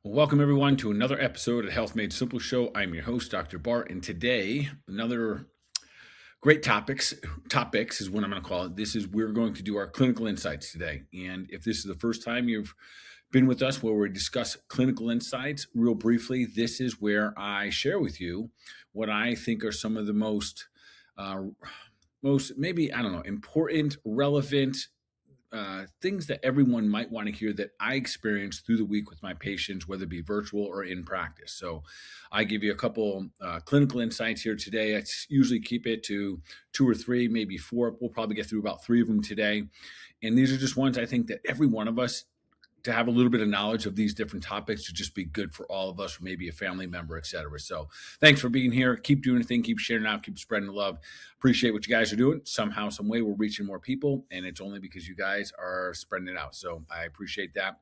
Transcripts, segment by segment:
Well, welcome everyone to another episode of Health Made Simple Show. I'm your host, Dr. Bart, and today another great topics is what I'm going to call it. We're going to do our clinical insights today. And if this is the first time you've been with us where we discuss clinical insights, real briefly, this is where I share with you what I think are some of the uh, most maybe I don't know important, relevant things that everyone might want to hear that I experience through the week with my patients, whether it be virtual or in practice. So, I give you a couple clinical insights here today. I usually keep it to two or three, maybe four. We'll probably get through about three of them today. And these are just ones I think that every one of us to have a little bit of knowledge of these different topics to just be good for all of us, or maybe a family member, et cetera. So thanks for being here. Keep doing your thing, keep sharing out, keep spreading the love. Appreciate what you guys are doing. Somehow, some way, we're reaching more people, and it's only because you guys are spreading it out. So I appreciate that.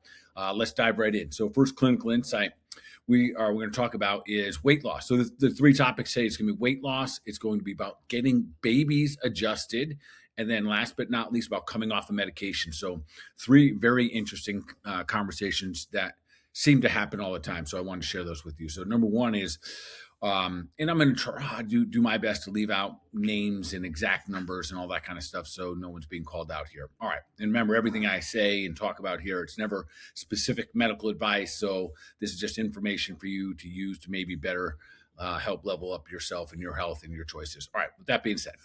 Let's dive right in. So first clinical insight we're going to talk about is weight loss. So the three topics say it's going to be weight loss. It's going to be about getting babies adjusted. And then last but not least, about coming off the medication. So three very interesting conversations that seem to happen all the time. So I wanted to share those with you. So number one is, and I'm going to try do my best to leave out names and exact numbers and all that kind of stuff, so no one's being called out here. All right, and remember, everything I say and talk about here, it's never specific medical advice. So this is just information for you to use to maybe better help level up yourself and your health and your choices. All right, with that being said,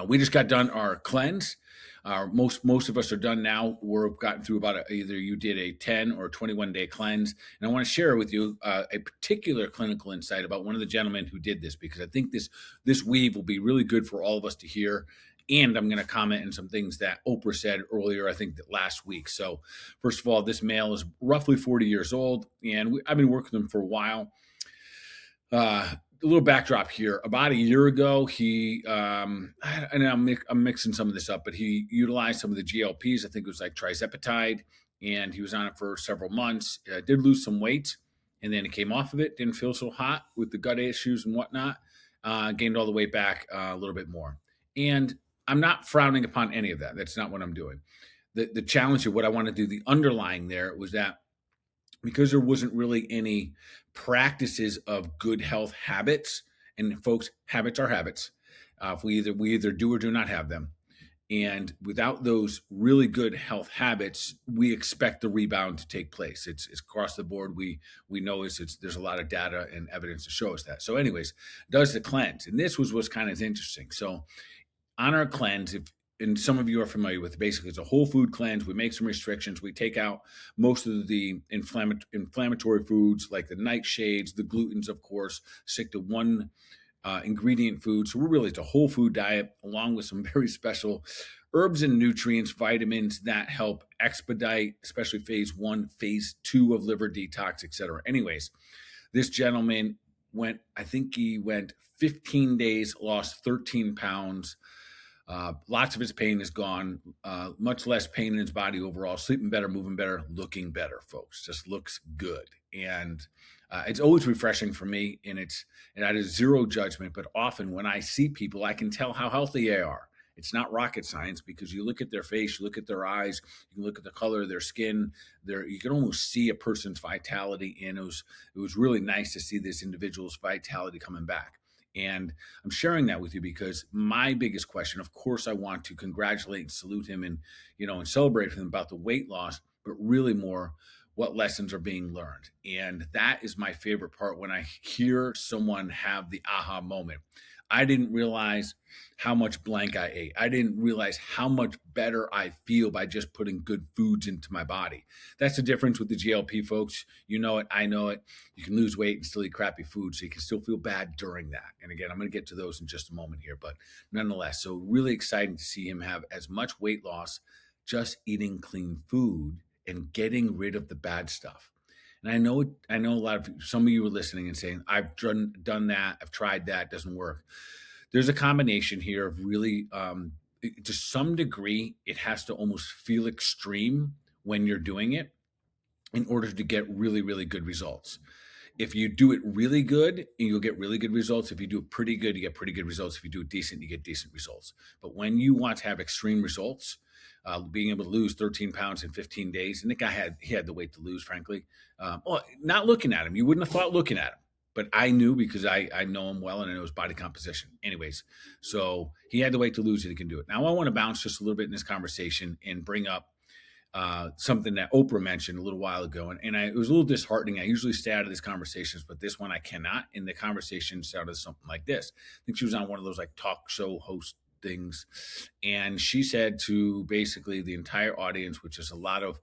we just got done our cleanse. Most of us are done now. We've gotten through either you did a 10 or 21-day cleanse. And I want to share with you a particular clinical insight about one of the gentlemen who did this, because I think this weave will be really good for all of us to hear. And I'm going to comment on some things that Oprah said earlier, I think that last week. So first of all, this male is roughly 40 years old, and I've been working with him for a while. A little backdrop here. About a year ago, and I'm mixing some of this up, but he utilized some of the GLPs. I think it was like trizepatide, and he was on it for several months. Did lose some weight, and then he came off of it. Didn't feel so hot with the gut issues and whatnot. Gained all the weight back a little bit more. And I'm not frowning upon any of that. That's not what I'm doing. The challenge of what I want to do, the underlying there was that because there wasn't really any practices of good health habits, and folks, habits are habits. If we either do or do not have them, and without those really good health habits, we expect the rebound to take place. It's across the board. We know there's a lot of data and evidence to show us that. So, anyways, does the cleanse, and this was what's kind of interesting. So, on our cleanse, if and some of you are familiar with, basically it's a whole food cleanse. We make some restrictions. We take out most of the inflammatory foods like the nightshades, the glutens, of course, stick to one ingredient food. So it's a whole food diet along with some very special herbs and nutrients, vitamins that help expedite, especially phase 1, phase 2 of liver detox, et cetera. Anyways, this gentleman I think he went 15 days, lost 13 pounds. Lots of his pain is gone, much less pain in his body overall, sleeping better, moving better, looking better, folks. Just looks good. And it's always refreshing for me, and that is zero judgment. But often when I see people, I can tell how healthy they are. It's not rocket science, because you look at their face, you look at their eyes, you can look at the color of their skin. You can almost see a person's vitality, and it was really nice to see this individual's vitality coming back. And I'm sharing that with you because my biggest question, of course, I want to congratulate and salute him and celebrate with him about the weight loss, but really more what lessons are being learned. And that is my favorite part, when I hear someone have the aha moment. I didn't realize how much blank I ate. I didn't realize how much better I feel by just putting good foods into my body. That's the difference with the GLP, folks. You know it. I know it. You can lose weight and still eat crappy food, so you can still feel bad during that. And again, I'm going to get to those in just a moment here, but nonetheless, so really exciting to see him have as much weight loss just eating clean food and getting rid of the bad stuff. And I know some of you are listening and saying, I've done that, I've tried that, it doesn't work. There's a combination here of really, to some degree, it has to almost feel extreme when you're doing it in order to get really, really good results. If you do it really good, you'll get really good results. If you do it pretty good, you get pretty good results. If you do it decent, you get decent results. But when you want to have extreme results, being able to lose 13 pounds in 15 days. And the guy he had the weight to lose, frankly. Well, not looking at him, you wouldn't have thought looking at him, but I knew because I know him well and I know his body composition. Anyways, so he had the weight to lose and he can do it. Now I want to bounce just a little bit in this conversation and bring up something that Oprah mentioned a little while ago. And it was a little disheartening. I usually stay out of these conversations, but this one I cannot. And the conversation sounded something like this. I think she was on one of those like talk show host things. And she said to basically the entire audience, which is a lot of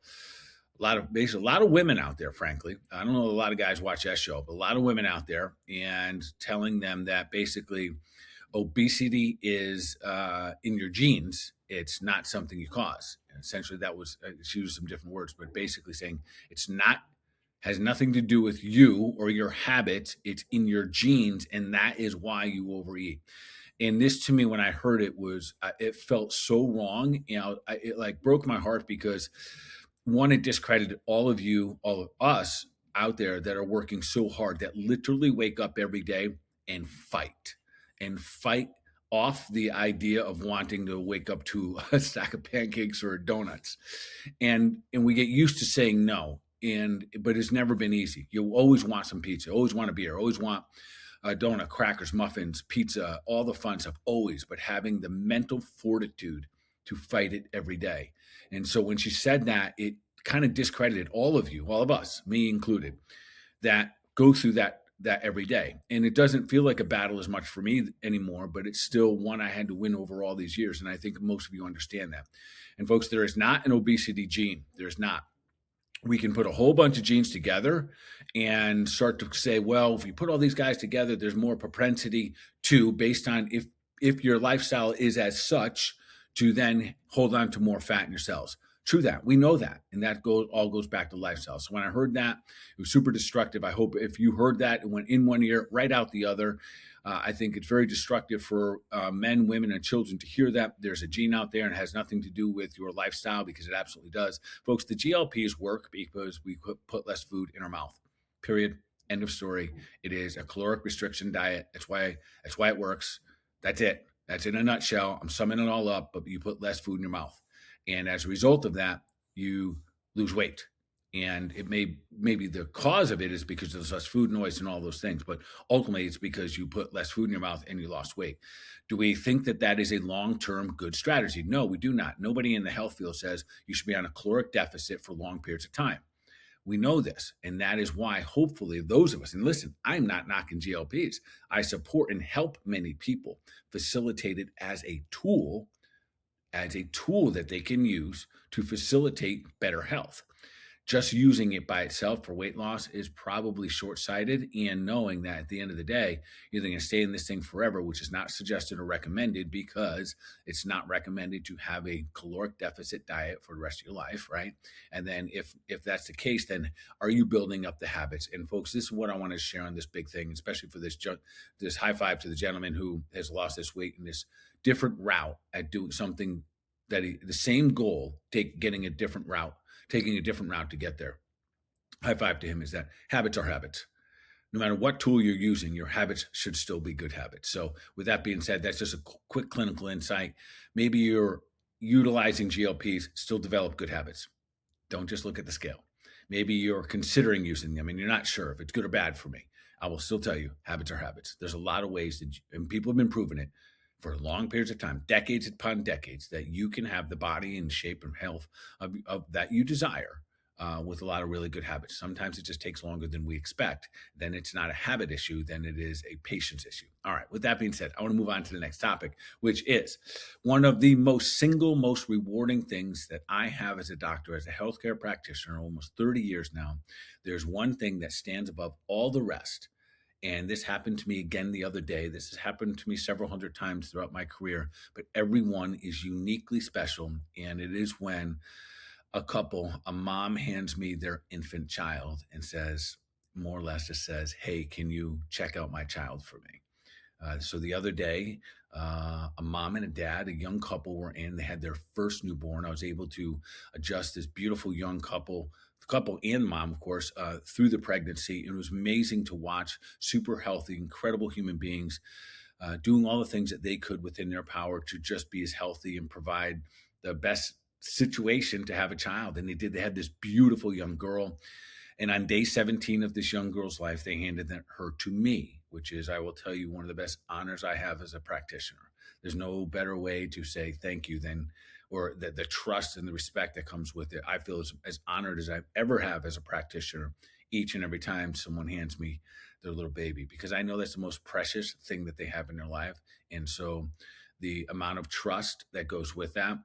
women out there, frankly. I don't know, a lot of guys watch that show, but a lot of women out there, and telling them that basically obesity is in your genes. It's not something you cause. And essentially, that was she used some different words, but basically saying it's not has nothing to do with you or your habits. It's in your genes, and that is why you overeat. And this, to me, when I heard it, was it felt so wrong. It like broke my heart because one, it discredited all of you, all of us out there that are working so hard, that literally wake up every day and fight off the idea of wanting to wake up to a stack of pancakes or donuts. And we get used to saying no. But it's never been easy. You always want some pizza, always want a beer, always want a donut, crackers, muffins, pizza, all the fun stuff, always, but having the mental fortitude to fight it every day. And so when she said that, it kind of discredited all of you, all of us, me included, that go through that every day. And it doesn't feel like a battle as much for me anymore, but it's still one I had to win over all these years. And I think most of you understand that. And folks, there is not an obesity gene. There's not. We can put a whole bunch of genes together and start to say, well, if you put all these guys together, there's more propensity to, based on if your lifestyle is as such, to then hold on to more fat in your cells. True that. We know that. And that all goes back to lifestyle. So when I heard that, it was super destructive. I hope if you heard that, it went in one ear, right out the other. I think it's very destructive for men, women, and children to hear that there's a gene out there and it has nothing to do with your lifestyle, because it absolutely does. Folks, the GLPs work because we put less food in our mouth. Period. End of story. It is a caloric restriction diet. That's why it works. That's it. That's in a nutshell. I'm summing it all up, but you put less food in your mouth. And as a result of that, you lose weight. And it maybe the cause of it is because there's less food noise and all those things, but ultimately it's because you put less food in your mouth and you lost weight. Do we think that that is a long-term good strategy? No, we do not. Nobody in the health field says you should be on a caloric deficit for long periods of time. We know this, and that is why hopefully those of us, and listen, I'm not knocking GLPs. I support and help many people facilitate it as a tool that they can use to facilitate better health. Just using it by itself for weight loss is probably short-sighted, and knowing that at the end of the day, you're going to stay in this thing forever, which is not suggested or recommended, because it's not recommended to have a caloric deficit diet for the rest of your life, right? And then if that's the case, then are you building up the habits? And folks, this is what I want to share on this big thing, especially for this high five to the gentleman who has lost this weight in this different route at doing something that the same goal, taking a different route to get there. High five to him. Is that habits are habits. No matter what tool you're using, your habits should still be good habits. So with that being said, that's just a quick clinical insight. Maybe you're utilizing GLPs, still develop good habits. Don't just look at the scale. Maybe you're considering using them and you're not sure if it's good or bad for me. I will still tell you, habits are habits. There's a lot of ways and people have been proving it for long periods of time, decades upon decades, that you can have the body and shape and health of that you desire with a lot of really good habits. Sometimes it just takes longer than we expect. Then it's not a habit issue, then it is a patience issue. All right, with that being said, I want to move on to the next topic, which is one of the most rewarding things that I have as a doctor, as a healthcare practitioner, almost 30 years now. There's one thing that stands above all the rest. And this happened to me again the other day. This has happened to me several hundred times throughout my career, but everyone is uniquely special. And it is when a mom hands me their infant child and says, more or less just says, hey, can you check out my child for me? So the other day, a mom and a dad, a young couple were in. They had their first newborn. I was able to adjust this beautiful young couple and mom, of course, through the pregnancy. It was amazing to watch super healthy, incredible human beings doing all the things that they could within their power to just be as healthy and provide the best situation to have a child. And they did. They had this beautiful young girl. And on day 17 of this young girl's life, they handed her to me, which is, I will tell you, one of the best honors I have as a practitioner. There's no better way to say thank you than, or the trust and the respect that comes with it. I feel as honored as I ever have as a practitioner each and every time someone hands me their little baby, because I know that's the most precious thing that they have in their life. And so the amount of trust that goes with that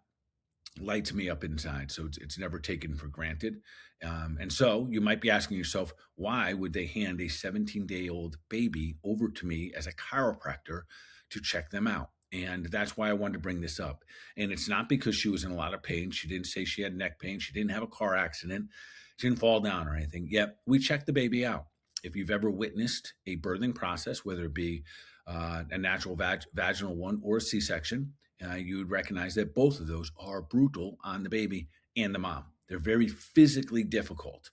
lights me up inside. So it's never taken for granted. And so you might be asking yourself, why would they hand a 17-day-old baby over to me as a chiropractor to check them out? And that's why I wanted to bring this up. And it's not because she was in a lot of pain. She didn't say she had neck pain. She didn't have a car accident. She didn't fall down or anything. Yet we checked the baby out. If you've ever witnessed a birthing process, whether it be a natural vaginal one or a C-section, you would recognize that both of those are brutal on the baby and the mom. They're very physically difficult.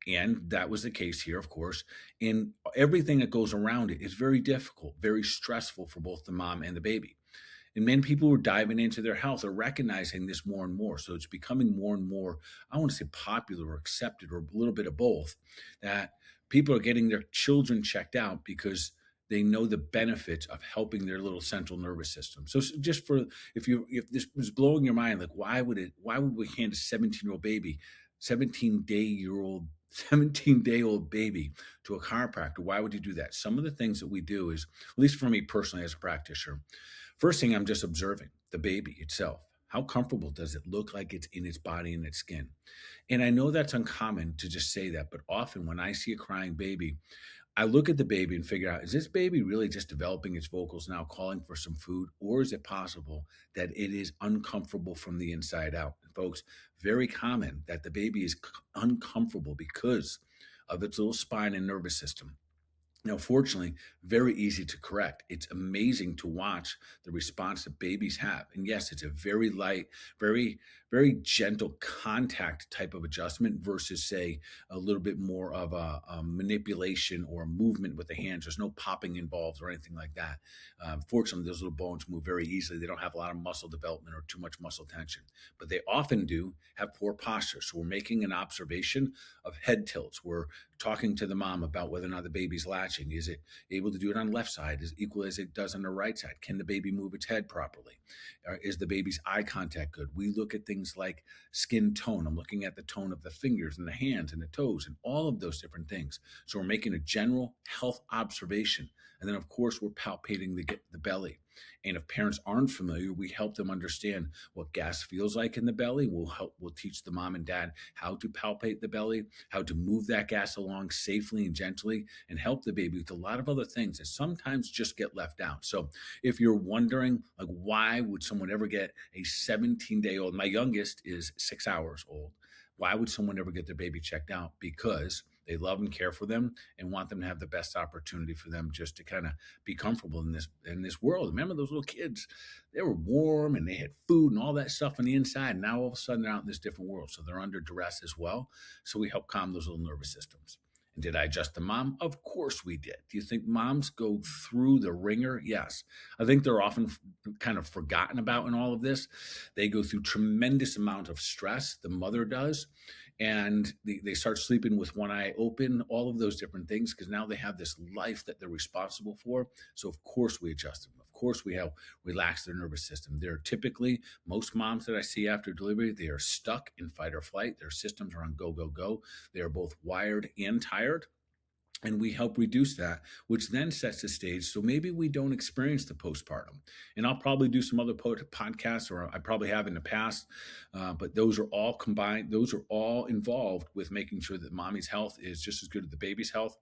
And that was the case here, of course. And everything that goes around it is very difficult, very stressful for both the mom and the baby. And many people who are diving into their health are recognizing this more and more. So it's becoming more and more, I want to say popular or accepted or a little bit of both, that people are getting their children checked out because they know the benefits of helping their little central nervous system. So just for, if this was blowing your mind, like why would we hand a 17-year-old baby, 17-day-old baby to a chiropractor? Why would you do that? Some of the things that we do is, at least for me personally as a practitioner, first thing, I'm just observing the baby itself. How comfortable does it look like it's in its body and its skin? And I know that's uncommon to just say that, but often when I see a crying baby, I look at the baby and figure out, is this baby really just developing its vocals now, calling for some food? Or is it possible that it is uncomfortable from the inside out? And folks, very common that the baby is uncomfortable because of its little spine and nervous system. Now, fortunately, very easy to correct. It's amazing to watch the response that babies have. And yes, it's a very light, very, very gentle contact type of adjustment versus, say, a little bit more of a manipulation or a movement with the hands. There's no popping involved or anything like that. Fortunately, those little bones move very easily. They don't have a lot of muscle development or too much muscle tension, but they often do have poor posture. So we're making an observation of head tilts. We're talking to the mom about whether or not the baby's latching. Is it able to do it on the left side as equal as it does on the right side? Can the baby move its head properly? Is the baby's eye contact good? We look at things like skin tone. I'm looking at the tone of the fingers and the hands and the toes and all of those different things. So we're making a general health observation. And then, of course, we're palpating the belly. And if parents aren't familiar, we help them understand what gas feels like in the belly. We'll teach the mom and dad how to palpate the belly, how to move that gas along safely and gently, and help the baby with a lot of other things that sometimes just get left out. So if you're wondering, like, why would someone ever get a 17-day-old? My youngest is 6 hours old. Why would someone ever get their baby checked out? Because they love and care for them and want them to have the best opportunity for them just to kind of be comfortable in this world. Remember those little kids, they were warm and they had food and all that stuff on the inside. And now all of a sudden they're out in this different world. So they're under duress as well. So we help calm those little nervous systems. And did I adjust the mom? Of course we did. Do you think moms go through the ringer? Yes. I think they're often kind of forgotten about in all of this. They go through tremendous amount of stress. The mother does. And they start sleeping with one eye open, all of those different things, because now they have this life that they're responsible for. So of course we adjust them. Of course we help relax their nervous system. They're typically, most moms that I see after delivery, they are stuck in fight or flight. Their systems are on go, go, go. They are both wired and tired. And we help reduce that, which then sets the stage. So maybe we don't experience the postpartum. And I'll probably do some other podcasts, or I probably have in the past, but those are all combined. Those are all involved with making sure that mommy's health is just as good as the baby's health.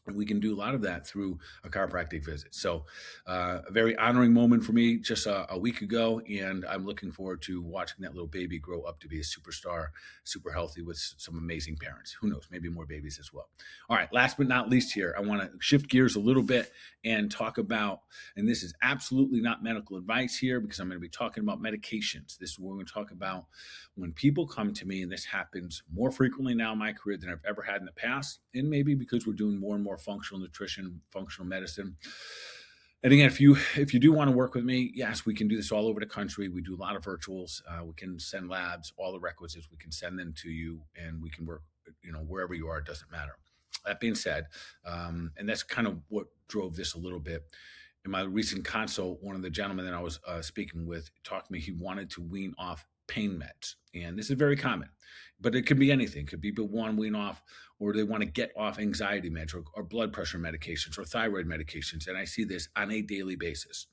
And we can do a lot of that through a chiropractic visit. So a very honoring moment for me just a week ago. And I'm looking forward to watching that little baby grow up to be a superstar, super healthy with some amazing parents. Who knows, maybe more babies as well. All right, last but not least here, I want to shift gears a little bit and talk about, and this is absolutely not medical advice here because I'm going to be talking about medications. This is what we're going to talk about when people come to me, and this happens more frequently now in my career than I've ever had in the past. And maybe because we're doing more and more functional nutrition, functional medicine. And again, if you do want to work with me, yes, we can do this all over the country. We do a lot of virtuals. We can send labs, all the requisites. We can send them to you, and we can work. Wherever you are, it doesn't matter. That being said, and that's kind of what drove this a little bit. In my recent consult, one of the gentlemen that I was speaking with talked to me. He wanted to wean off pain meds, and this is very common, but it could be anything. It could be people want to wean off, or they want to get off anxiety meds, or blood pressure medications, or thyroid medications. And I see this on a daily basis.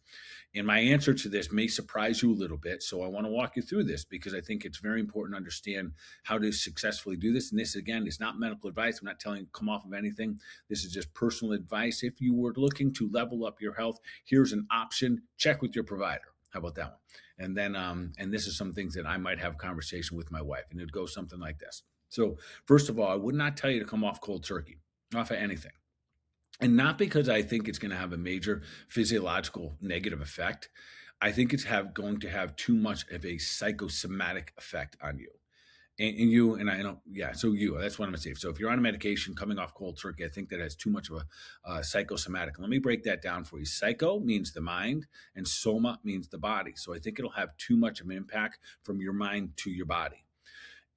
And my answer to this may surprise you a little bit. So I want to walk you through this because I think it's very important to understand how to successfully do this. And this, again, is not medical advice. I'm not telling you to come off of anything. This is just personal advice. If you were looking to level up your health, here's an option. Check with your provider. How about that one? And then, and this is some things that I might have a conversation with my wife, and it'd go something like this. So, first of all, I would not tell you to come off cold turkey, off of anything. And not because I think it's going to have a major physiological negative effect. I think it's going to have too much of a psychosomatic effect on you. And you and I don't, yeah. So that's what I'm gonna say. So if you're on a medication coming off cold turkey, I think that has too much of a psychosomatic. Let me break that down for you. Psycho means the mind, and soma means the body. So I think it'll have too much of an impact from your mind to your body.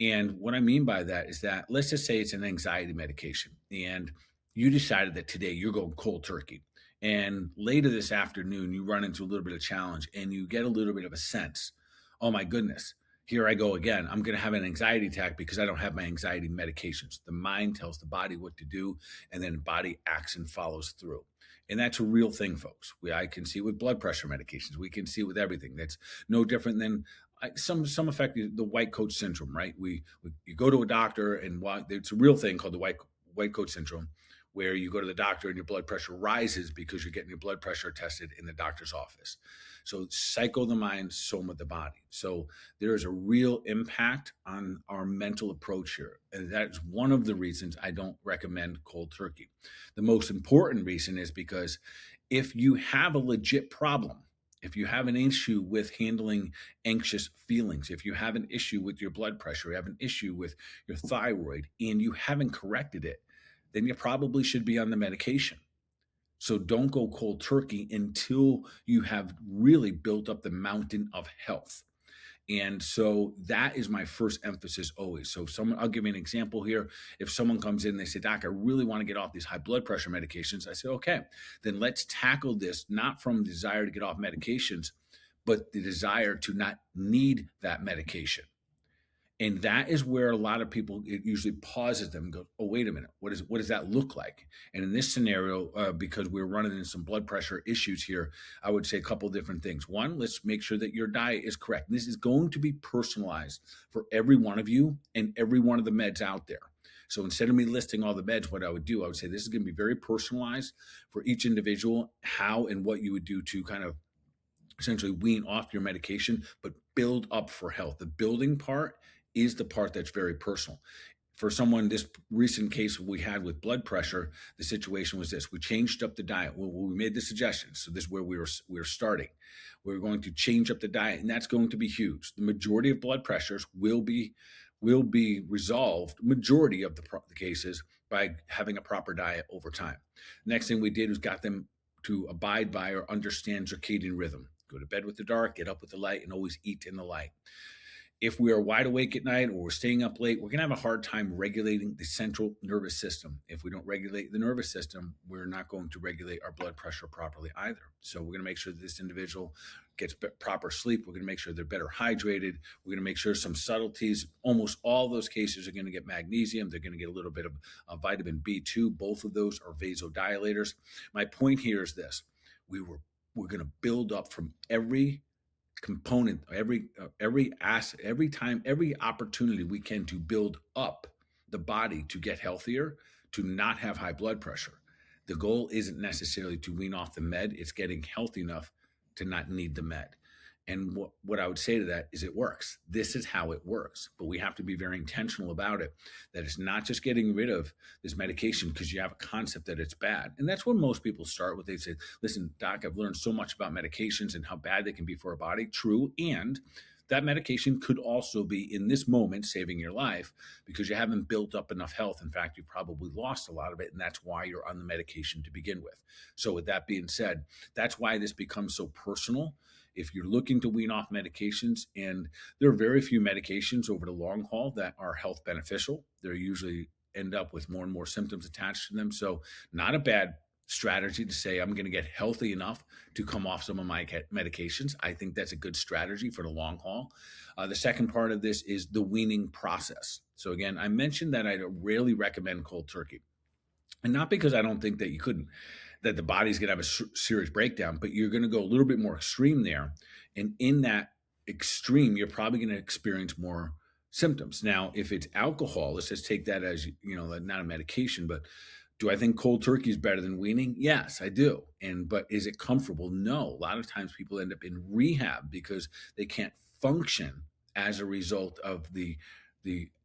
And what I mean by that is that, let's just say it's an anxiety medication, and you decided that today you're going cold turkey. And later this afternoon, you run into a little bit of challenge, and you get a little bit of a sense, oh my goodness, here I go again. I'm going to have an anxiety attack because I don't have my anxiety medications. The mind tells the body what to do, and then body acts and follows through. And that's a real thing, folks. I can see with blood pressure medications. We can see with everything. That's no different than some affect the white coat syndrome, right? You go to a doctor, and it's a real thing called the white coat syndrome, where you go to the doctor and your blood pressure rises because you're getting your blood pressure tested in the doctor's office. So psycho the mind, soma the body. So there is a real impact on our mental approach here. And that's one of the reasons I don't recommend cold turkey. The most important reason is because if you have a legit problem, if you have an issue with handling anxious feelings, if you have an issue with your blood pressure, you have an issue with your thyroid, and you haven't corrected it, then you probably should be on the medication. So don't go cold turkey until you have really built up the mountain of health. And so that is my first emphasis always. So I'll give you an example here. If someone comes in and they say, Doc, I really want to get off these high blood pressure medications. I say, okay, then let's tackle this, not from the desire to get off medications, but the desire to not need that medication. And that is where a lot of people, it usually pauses them and goes, oh, wait a minute, what does that look like? And in this scenario, because we're running into some blood pressure issues here, I would say a couple of different things. One, let's make sure that your diet is correct. This is going to be personalized for every one of you and every one of the meds out there. So instead of me listing all the meds, what I would do, I would say this is going to be very personalized for each individual, how and what you would do to kind of essentially wean off your medication, but build up for health. The building part is the part that's very personal. For someone, this recent case we had with blood pressure, the situation was this: we changed up the diet. Well, we made the suggestion. So this is where we were starting. We're going to change up the diet, and that's going to be huge. The majority of blood pressures will be resolved, majority of the cases, by having a proper diet over time. Next thing we did was got them to abide by or understand circadian rhythm. Go to bed with the dark, get up with the light, and always eat in the light. If we are wide awake at night or we're staying up late, we're going to have a hard time regulating the central nervous system. If we don't regulate the nervous system, we're not going to regulate our blood pressure properly either. So we're going to make sure that this individual gets proper sleep. We're going to make sure they're better hydrated. We're going to make sure some subtleties. Almost all those cases are going to get magnesium. They're going to get a little bit of vitamin B2. Both of those are vasodilators. My point here is this: we're going to build up from every component, every asset, every opportunity we can to build up the body to get healthier, to not have high blood pressure. The goal isn't necessarily to wean off the med, it's getting healthy enough to not need the med. And what I would say to that is it works. This is how it works, but we have to be very intentional about it. That it's not just getting rid of this medication because you have a concept that it's bad. And that's where most people start with. They say, listen, Doc, I've learned so much about medications and how bad they can be for our body. True. And that medication could also be in this moment saving your life because you haven't built up enough health. In fact, you probably lost a lot of it, and that's why you're on the medication to begin with. So, with that being said, that's why this becomes so personal. If you're looking to wean off medications, and there are very few medications over the long haul that are health beneficial, they're usually end up with more and more symptoms attached to them. So, not a bad strategy to say, I'm going to get healthy enough to come off some of my medications. I think that's a good strategy for the long haul. The second part of this is the weaning process. So, again, I mentioned that I rarely recommend cold turkey. And not because I don't think that you couldn't, that the body's going to have a serious breakdown, but you're going to go a little bit more extreme there. And in that extreme, you're probably going to experience more symptoms. Now, if it's alcohol, let's just take that as, not a medication, but do I think cold turkey is better than weaning? Yes, I do. But is it comfortable? No. A lot of times people end up in rehab because they can't function as a result of the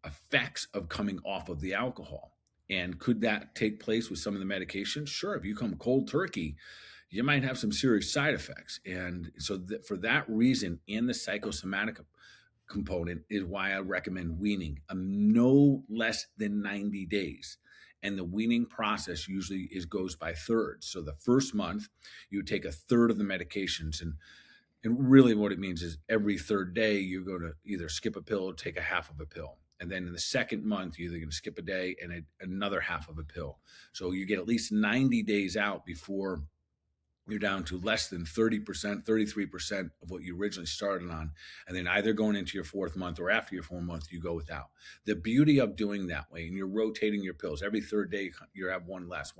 effects of coming off of the alcohol. And could that take place with some of the medications? Sure. If you come cold turkey, you might have some serious side effects. And so for that reason, and the psychosomatic component is why I recommend weaning no less than 90 days. And the weaning process usually goes by thirds. So the first month, you take a third of the medications. And really what it means is every third day, you're going to either skip a pill or take a half of a pill. And then in the second month, you're either going to skip a day and another half of a pill. So you get at least 90 days out before you're down to less than 30%, 33% of what you originally started on. And then either going into your fourth month or after your 4th month, you go without. The beauty of doing that way, and you're rotating your pills, every third day you have one less.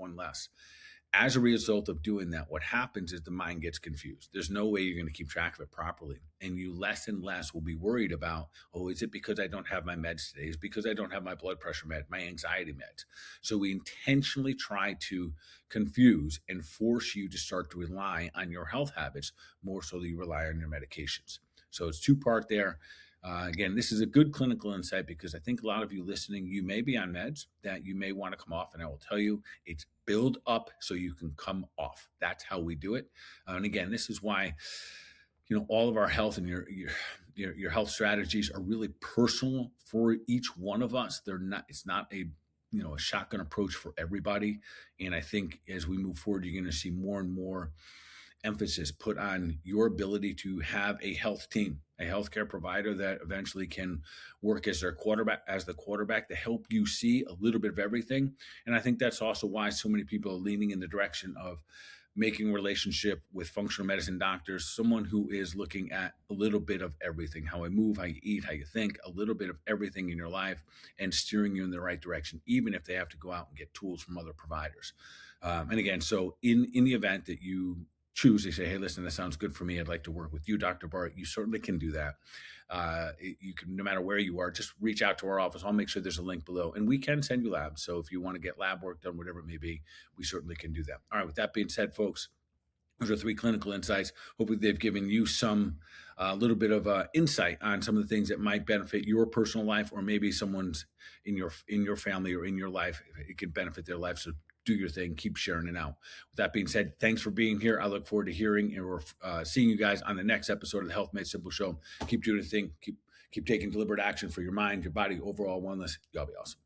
As a result of doing that, what happens is the mind gets confused. There's no way you're going to keep track of it properly. And you less and less will be worried about, is it because I don't have my meds today? Is it because I don't have my blood pressure med, my anxiety meds? So we intentionally try to confuse and force you to start to rely on your health habits more so that you rely on your medications. So it's two-part there. Again, this is a good clinical insight because I think a lot of you listening, you may be on meds that you may want to come off. And I will tell you, it's build up so you can come off. That's how we do it. And again, this is why, all of our health and your health strategies are really personal for each one of us. It's not a shotgun approach for everybody. And I think as we move forward, you're going to see more and more emphasis put on your ability to have a health team, a healthcare provider that eventually can work as the quarterback to help you see a little bit of everything. And I think that's also why so many people are leaning in the direction of making a relationship with functional medicine doctors, someone who is looking at a little bit of everything, how you move, how you eat, how you think, a little bit of everything in your life and steering you in the right direction, even if they have to go out and get tools from other providers. And again, so in the event that you choose, they say, hey, listen, that sounds good for me. I'd like to work with you, Dr. Bart. You certainly can do that. You can, no matter where you are, just reach out to our office. I'll make sure there's a link below, and we can send you labs. So if you want to get lab work done, whatever it may be, we certainly can do that. All right. With that being said, folks, those are 3 clinical insights. Hopefully they've given you some little bit of insight on some of the things that might benefit your personal life, or maybe someone's in your family or in your life. It can benefit their life. So do your thing, keep sharing it out. With that being said, thanks for being here. I look forward to hearing or seeing you guys on the next episode of the Health Made Simple Show. Keep doing the thing. Keep taking deliberate action for your mind, your body, overall wellness. Y'all be awesome.